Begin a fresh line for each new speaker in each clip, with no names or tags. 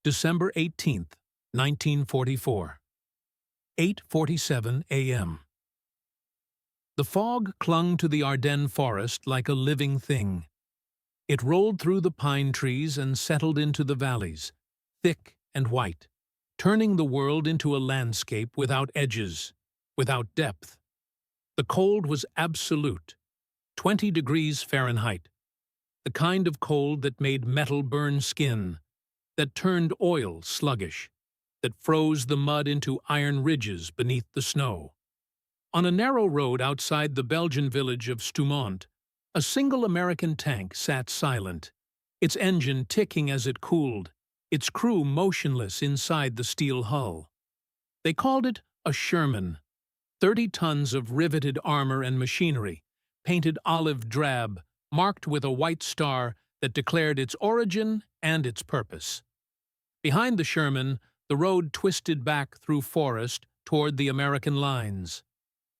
December 18th, 1944. 8:47 a.m. The fog clung to the Ardennes forest like a living thing. It rolled through the pine trees and settled into the valleys, thick and white, turning the world into a landscape without edges, without depth. The cold was absolute, 20 degrees Fahrenheit, the kind of cold that made metal burn skin, that turned oil sluggish, that froze the mud into iron ridges beneath the snow. On a narrow road outside the Belgian village of Stoumont, a single American tank sat silent, its engine ticking as it cooled, its crew motionless inside the steel hull. They called it a Sherman, 30 tons of riveted armor and machinery, painted olive drab, marked with a white star that declared its origin and its purpose. Behind the Sherman, the road twisted back through forest toward the American lines.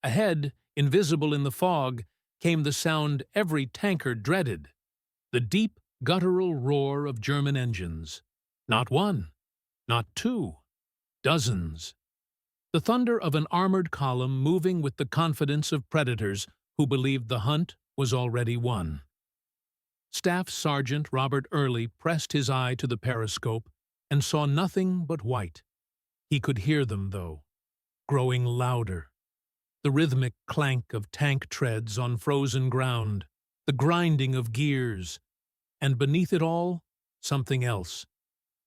Ahead, invisible in the fog, came the sound every tanker dreaded, the deep, guttural roar of German engines. Not one, not two, dozens. The thunder of an armored column moving with the confidence of predators who believed the hunt was already won. Staff Sergeant Robert Earley pressed his eye to the periscope and saw nothing but white. He could hear them, though, growing louder. The rhythmic clank of tank treads on frozen ground, the grinding of gears, and beneath it all, something else.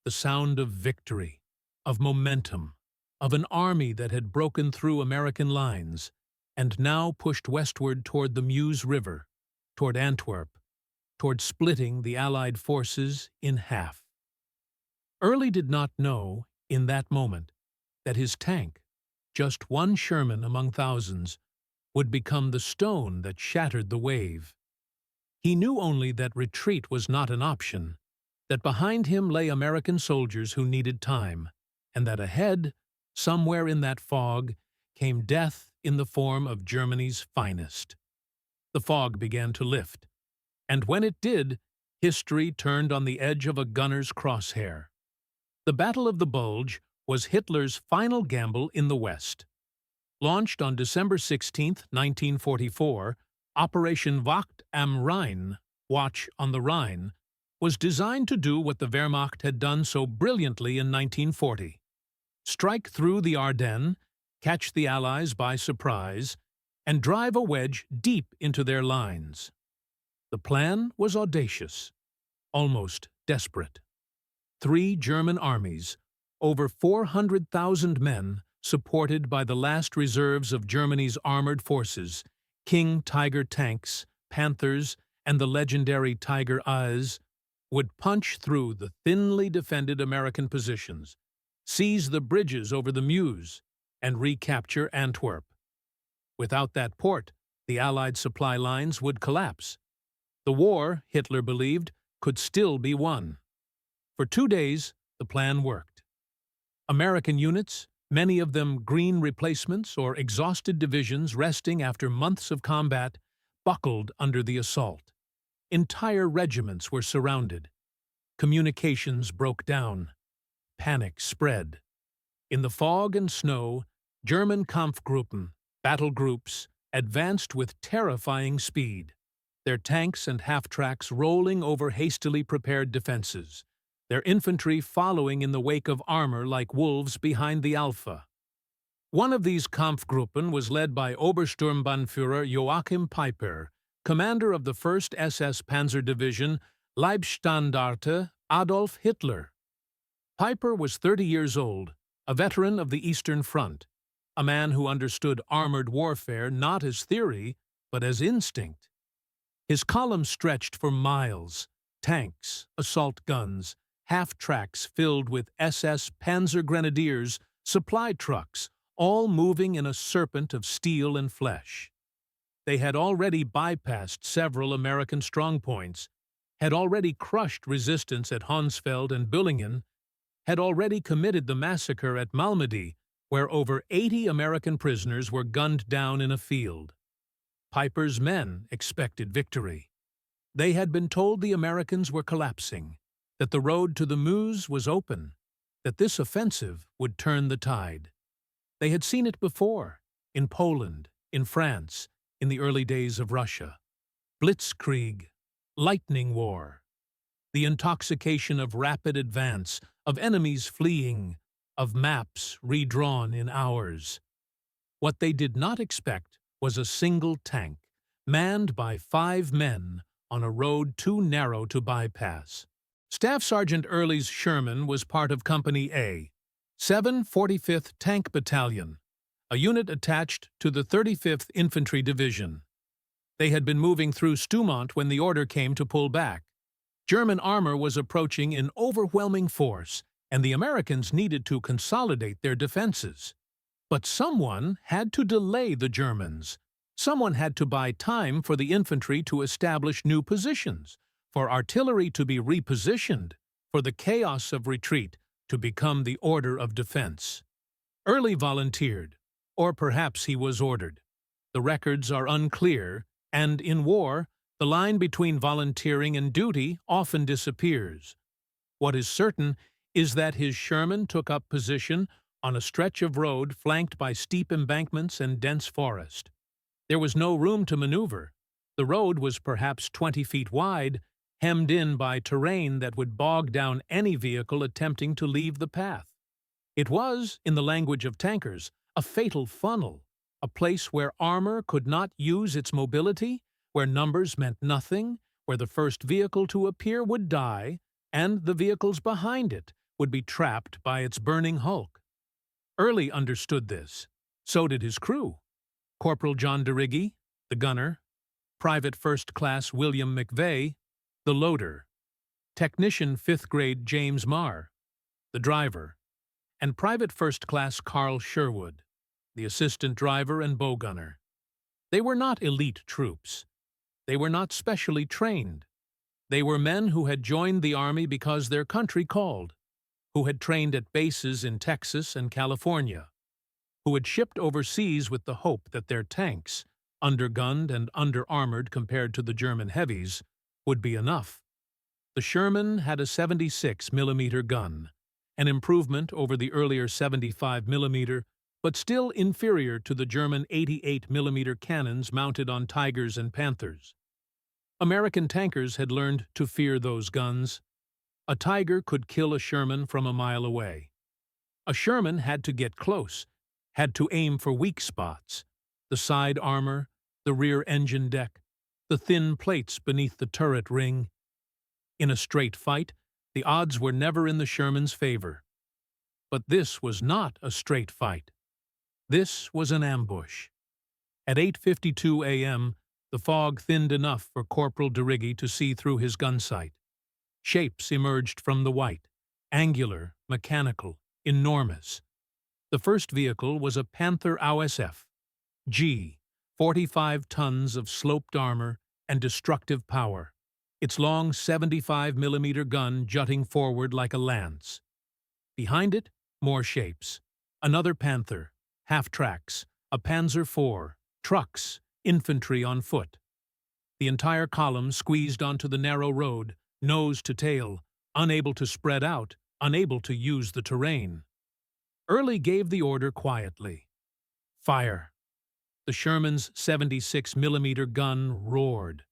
The sound of victory, of momentum, of an army that had broken through American lines and now pushed westward toward the Meuse River, toward Antwerp, toward splitting the Allied forces in half. Early did not know, in that moment, that his tank, just one Sherman among thousands, would become the stone that shattered the wave. He knew only that retreat was not an option, that behind him lay American soldiers who needed time, and that ahead, somewhere in that fog, came death in the form of Germany's finest. The fog began to lift, and when it did, history turned on the edge of a gunner's crosshair. The Battle of the Bulge was Hitler's final gamble in the West. Launched on December 16, 1944, Operation Wacht am Rhein, Watch on the Rhine, was designed to do what the Wehrmacht had done so brilliantly in 1940. Strike through the Ardennes, catch the Allies by surprise, and drive a wedge deep into their lines. The plan was audacious, almost desperate. 3 German armies, over 400,000 men, supported by the last reserves of Germany's armored forces, King Tiger tanks, Panthers, and the legendary Tiger Eyes, would punch through the thinly defended American positions, seize the bridges over the Meuse, and recapture Antwerp. Without that port, the Allied supply lines would collapse. The war, Hitler believed, could still be won. For 2 days, the plan worked. American units, many of them green replacements or exhausted divisions resting after months of combat, buckled under the assault. Entire regiments were surrounded. Communications broke down. Panic spread. In the fog and snow, German Kampfgruppen, battle groups, advanced with terrifying speed, their tanks and half-tracks rolling over hastily prepared defenses, their infantry following in the wake of armor like wolves behind the Alpha. One of these Kampfgruppen was led by Obersturmbannführer Joachim Peiper, commander of the 1st SS Panzer Division, Leibstandarte Adolf Hitler. Peiper was 30 years old, a veteran of the Eastern Front, a man who understood armored warfare not as theory, but as instinct. His column stretched for miles, tanks, assault guns, half-tracks filled with SS Panzer Grenadiers, supply trucks, all moving in a serpent of steel and flesh. They had already bypassed several American strongpoints, had already crushed resistance at Honsfeld and Büllingen, had already committed the massacre at Malmedy, where over 80 American prisoners were gunned down in a field. Peiper's men expected victory. They had been told the Americans were collapsing, that the road to the Meuse was open, that this offensive would turn the tide. They had seen it before, in Poland, in France, in the early days of Russia. Blitzkrieg, lightning war, the intoxication of rapid advance, of enemies fleeing, of maps redrawn in hours. What they did not expect was a single tank, manned by 5 men, on a road too narrow to bypass. Staff Sergeant Earley's Sherman was part of Company A, 745th Tank Battalion, a unit attached to the 35th Infantry Division. They had been moving through Stoumont when the order came to pull back. German armor was approaching in overwhelming force, and the Americans needed to consolidate their defenses. But someone had to delay the Germans. Someone had to buy time for the infantry to establish new positions, for artillery to be repositioned, for the chaos of retreat to become the order of defense. Early volunteered, or perhaps he was ordered. The records are unclear, and in war, the line between volunteering and duty often disappears. What is certain is that his Sherman took up position on a stretch of road flanked by steep embankments and dense forest. There was no room to maneuver. The road was perhaps 20 feet wide, hemmed in by terrain that would bog down any vehicle attempting to leave the path. It was, in the language of tankers, a fatal funnel, a place where armor could not use its mobility, where numbers meant nothing, where the first vehicle to appear would die, and the vehicles behind it would be trapped by its burning hulk. Early understood this. So did his crew. Corporal John DeRiggy, the gunner, Private First Class William McVeigh, the loader, Technician 5th Grade James Marr, the driver, and Private First Class Carl Sherwood, the assistant driver and bow gunner. They were not elite troops. They were not specially trained. They were men who had joined the Army because their country called, who had trained at bases in Texas and California, who had shipped overseas with the hope that their tanks, undergunned and under-armored compared to the German heavies, would be enough. The Sherman had a 76 mm gun, an improvement over the earlier 75 mm, but still inferior to the German 88 mm cannons mounted on Tigers and Panthers. American tankers had learned to fear those guns. A Tiger could kill a Sherman from a mile away. A Sherman had to get close, had to aim for weak spots, the side armor, the rear engine deck, the thin plates beneath the turret ring. In a straight fight, the odds were never in the Sherman's favor. But this was not a straight fight. This was an ambush. At 8:52 a.m., the fog thinned enough for Corporal DeRiggy to see through his gun sight. Shapes emerged from the white, angular, mechanical, enormous. The first vehicle was a Panther OSF, G, 45 tons of sloped armor and destructive power, its long 75 mm gun jutting forward like a lance. Behind it, more shapes. Another Panther, half-tracks, a Panzer IV, trucks, infantry on foot. The entire column squeezed onto the narrow road, nose to tail, unable to spread out, unable to use the terrain. Early gave the order quietly. Fire. The Sherman's 76 mm gun roared.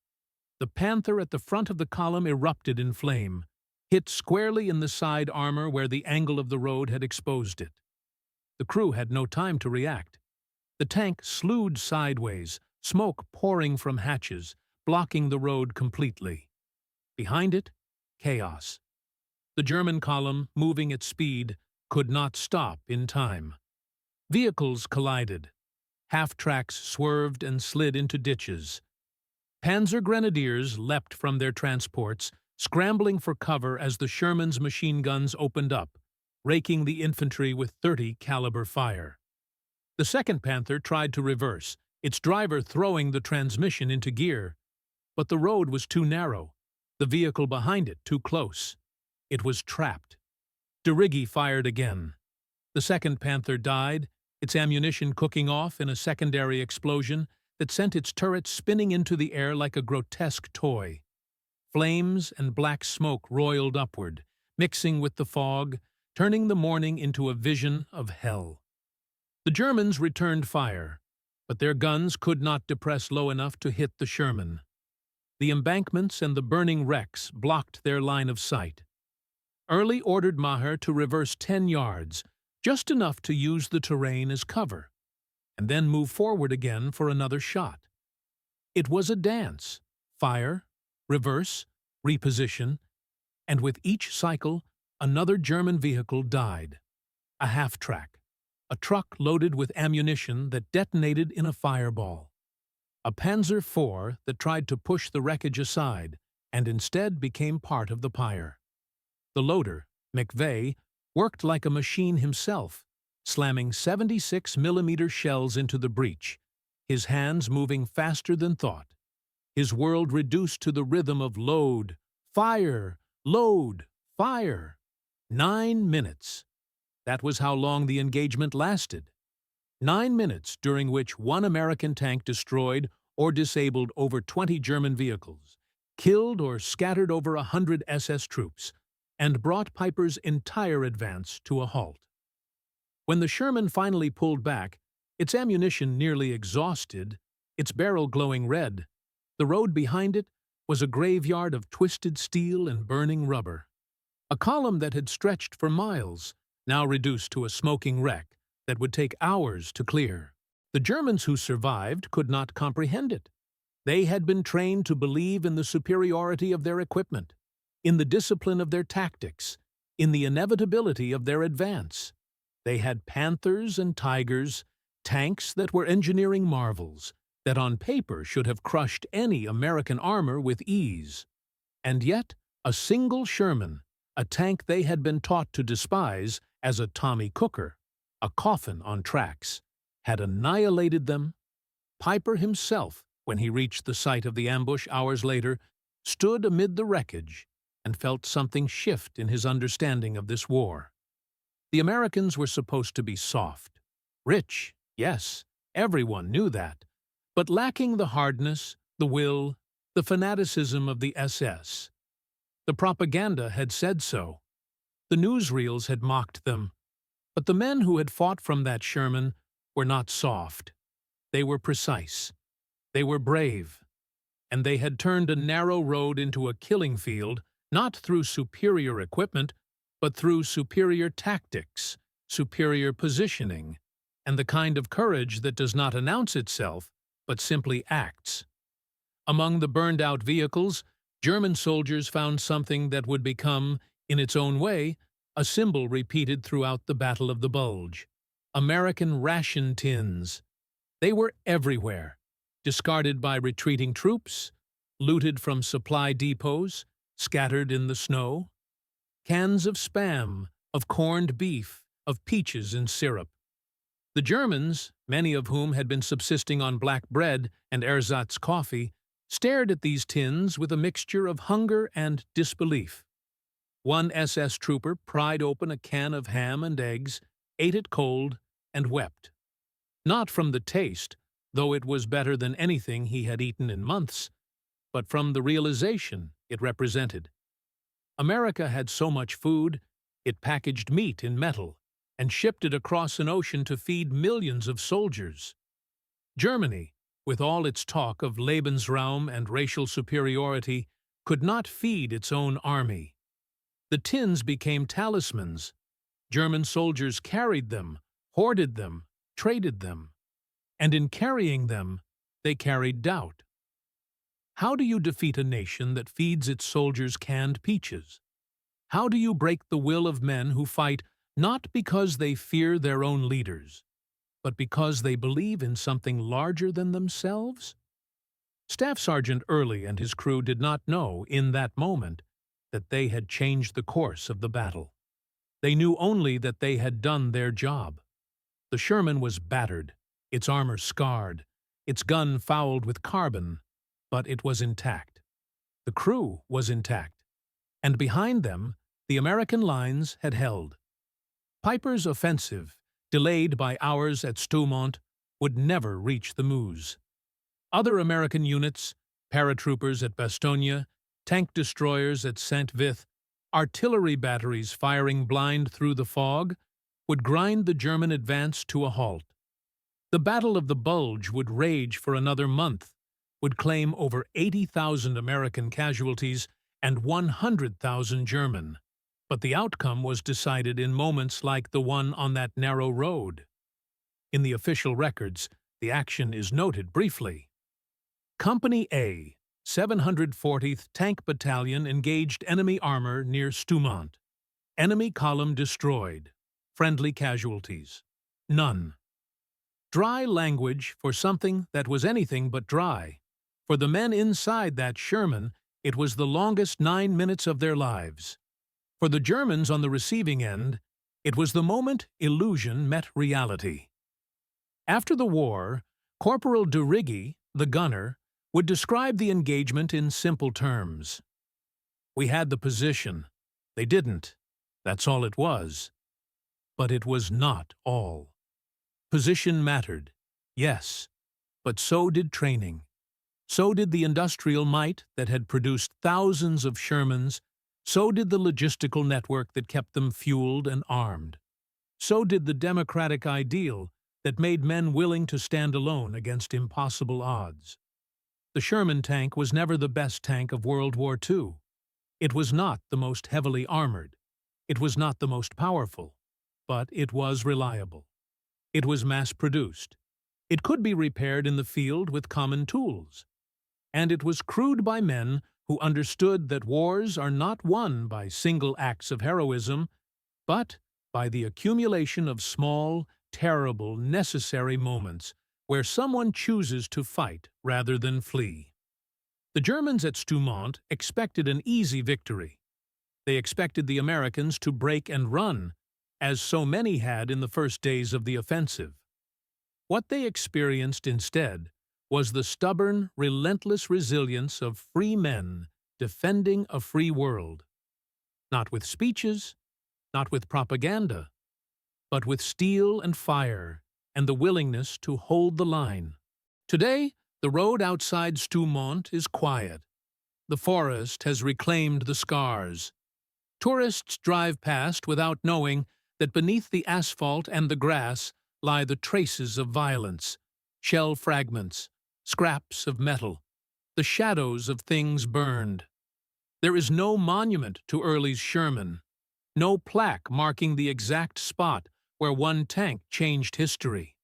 The Panther at the front of the column erupted in flame, hit squarely in the side armor where the angle of the road had exposed it. The crew had no time to react. The tank slewed sideways, smoke pouring from hatches, blocking the road completely. Behind it, chaos. The German column, moving at speed, could not stop in time. Vehicles collided. Half-tracks swerved and slid into ditches. Panzer grenadiers leapt from their transports, scrambling for cover as the Sherman's machine guns opened up, raking the infantry with .30 caliber fire. The second Panther tried to reverse, its driver throwing the transmission into gear. But the road was too narrow, the vehicle behind it too close. It was trapped. DeRiggy fired again. The second Panther died, its ammunition cooking off in a secondary explosion that sent its turret spinning into the air like a grotesque toy. Flames and black smoke roiled upward, mixing with the fog, turning the morning into a vision of hell. The Germans returned fire, but their guns could not depress low enough to hit the Sherman. The embankments and the burning wrecks blocked their line of sight. Early ordered Maher to reverse 10 yards, just enough to use the terrain as cover, and then move forward again for another shot. It was a dance: fire, reverse, reposition, and with each cycle, another German vehicle died. A half-track, a truck loaded with ammunition that detonated in a fireball. A Panzer IV that tried to push the wreckage aside and instead became part of the pyre. The loader, McVeigh, worked like a machine himself, slamming 76mm shells into the breach, his hands moving faster than thought, his world reduced to the rhythm of load, fire, load, fire. 9 minutes. That was how long the engagement lasted. 9 minutes during which one American tank destroyed or disabled over 20 German vehicles, killed or scattered over 100 SS troops, and brought Piper's entire advance to a halt. When the Sherman finally pulled back, its ammunition nearly exhausted, its barrel glowing red, the road behind it was a graveyard of twisted steel and burning rubber. A column that had stretched for miles, now reduced to a smoking wreck that would take hours to clear. The Germans who survived could not comprehend it. They had been trained to believe in the superiority of their equipment, in the discipline of their tactics, in the inevitability of their advance. They had Panthers and Tigers, tanks that were engineering marvels, that on paper should have crushed any American armor with ease. And yet, a single Sherman, a tank they had been taught to despise as a Tommy Cooker, a coffin on tracks, had annihilated them. Piper himself, when he reached the site of the ambush hours later, stood amid the wreckage and felt something shift in his understanding of this war. The Americans were supposed to be soft, rich, yes, everyone knew that, but lacking the hardness, the will, the fanaticism of the SS. The propaganda had said so. The newsreels had mocked them. But the men who had fought from that Sherman were not soft. They were precise. They were brave. And they had turned a narrow road into a killing field, not through superior equipment, but through superior tactics, superior positioning, and the kind of courage that does not announce itself, but simply acts. Among the burned-out vehicles, German soldiers found something that would become, in its own way, a symbol repeated throughout the Battle of the Bulge: American ration tins. They were everywhere, discarded by retreating troops, looted from supply depots, scattered in the snow. Cans of Spam, of corned beef, of peaches in syrup. The Germans, many of whom had been subsisting on black bread and ersatz coffee, stared at these tins with a mixture of hunger and disbelief. One SS trooper pried open a can of ham and eggs, ate it cold, and wept. Not from the taste, though it was better than anything he had eaten in months, but from the realization it represented. America had so much food, it packaged meat in metal and shipped it across an ocean to feed millions of soldiers. Germany, with all its talk of Lebensraum and racial superiority, could not feed its own army. The tins became talismans. German soldiers carried them, hoarded them, traded them. And in carrying them, they carried doubt. How do you defeat a nation that feeds its soldiers canned peaches? How do you break the will of men who fight not because they fear their own leaders, but because they believe in something larger than themselves? Staff Sergeant Earley and his crew did not know, in that moment, that they had changed the course of the battle. They knew only that they had done their job. The Sherman was battered, its armor scarred, its gun fouled with carbon, but it was intact. The crew was intact, and behind them, the American lines had held. Piper's offensive, delayed by hours at Stoumont, would never reach the Meuse. Other American units, paratroopers at Bastogne, tank destroyers at Saint-Vith, artillery batteries firing blind through the fog, would grind the German advance to a halt. The Battle of the Bulge would rage for another month, would claim over 80,000 American casualties and 100,000 German. But the outcome was decided in moments like the one on that narrow road. In the official records, the action is noted briefly. Company A, 740th Tank Battalion engaged enemy armor near Stoumont. Enemy column destroyed. Friendly casualties. None. Dry language for something that was anything but dry. For the men inside that Sherman, it was the longest 9 minutes of their lives. For the Germans on the receiving end, it was the moment illusion met reality. After the war, Corporal de Riggy, the gunner, would describe the engagement in simple terms. We had the position. They didn't. That's all it was. But it was not all. Position mattered, yes, but so did training. So did the industrial might that had produced thousands of Shermans. So did the logistical network that kept them fueled and armed. So did the democratic ideal that made men willing to stand alone against impossible odds. The Sherman tank was never the best tank of World War II. It was not the most heavily armored. It was not the most powerful. But it was reliable. It was mass-produced. It could be repaired in the field with common tools. And it was crewed by men who understood that wars are not won by single acts of heroism, but by the accumulation of small, terrible, necessary moments where someone chooses to fight rather than flee. The Germans at Stoumont expected an easy victory. They expected the Americans to break and run, as so many had in the first days of the offensive. What they experienced instead was the stubborn, relentless resilience of free men defending a free world. Not with speeches, not with propaganda, but with steel and fire and the willingness to hold the line. Today, the road outside Stoumont is quiet. The forest has reclaimed the scars. Tourists drive past without knowing that beneath the asphalt and the grass lie the traces of violence, shell fragments, scraps of metal, the shadows of things burned. There is no monument to Early's Sherman, no plaque marking the exact spot where one tank changed history.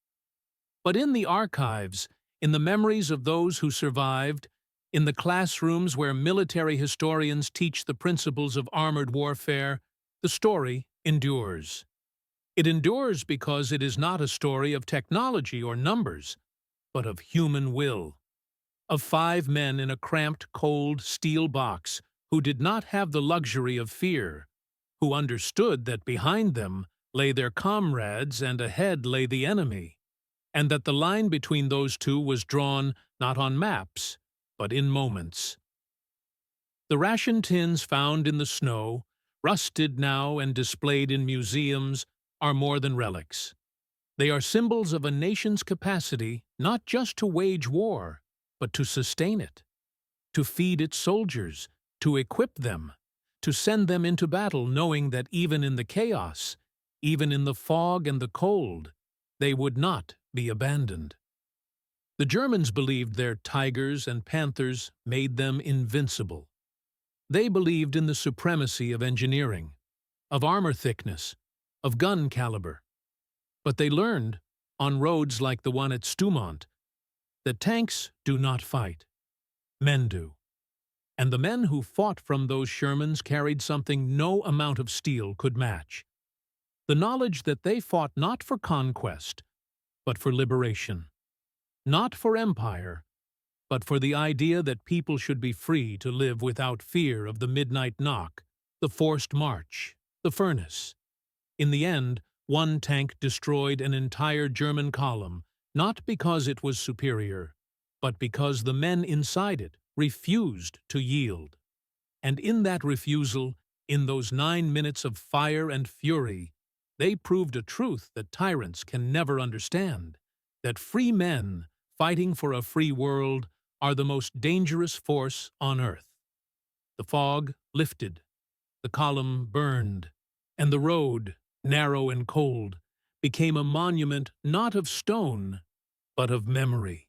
But in the archives, in the memories of those who survived, in the classrooms where military historians teach the principles of armored warfare, the story endures. It endures because it is not a story of technology or numbers, but of human will. Of 5 men in a cramped, cold steel box who did not have the luxury of fear, who understood that behind them lay their comrades and ahead lay the enemy, and that the line between those two was drawn not on maps, but in moments. The ration tins found in the snow, rusted now and displayed in museums, are more than relics. They are symbols of a nation's capacity not just to wage war, but to sustain it, to feed its soldiers, to equip them, to send them into battle knowing that even in the chaos, even in the fog and the cold, they would not be abandoned. The Germans believed their tigers and panthers made them invincible. They believed in the supremacy of engineering, of armor thickness, of gun caliber. But they learned, on roads like the one at Stoumont, that tanks do not fight. Men do. And the men who fought from those Shermans carried something no amount of steel could match. The knowledge that they fought not for conquest, but for liberation. Not for empire, but for the idea that people should be free to live without fear of the midnight knock, the forced march, the furnace. In the end, one tank destroyed an entire German column, not because it was superior, but because the men inside it refused to yield. And in that refusal, in those 9 minutes of fire and fury, they proved a truth that tyrants can never understand, that free men, fighting for a free world, are the most dangerous force on earth. The fog lifted. The column burned, and the road, narrow and cold, became a monument not of stone, but of memory.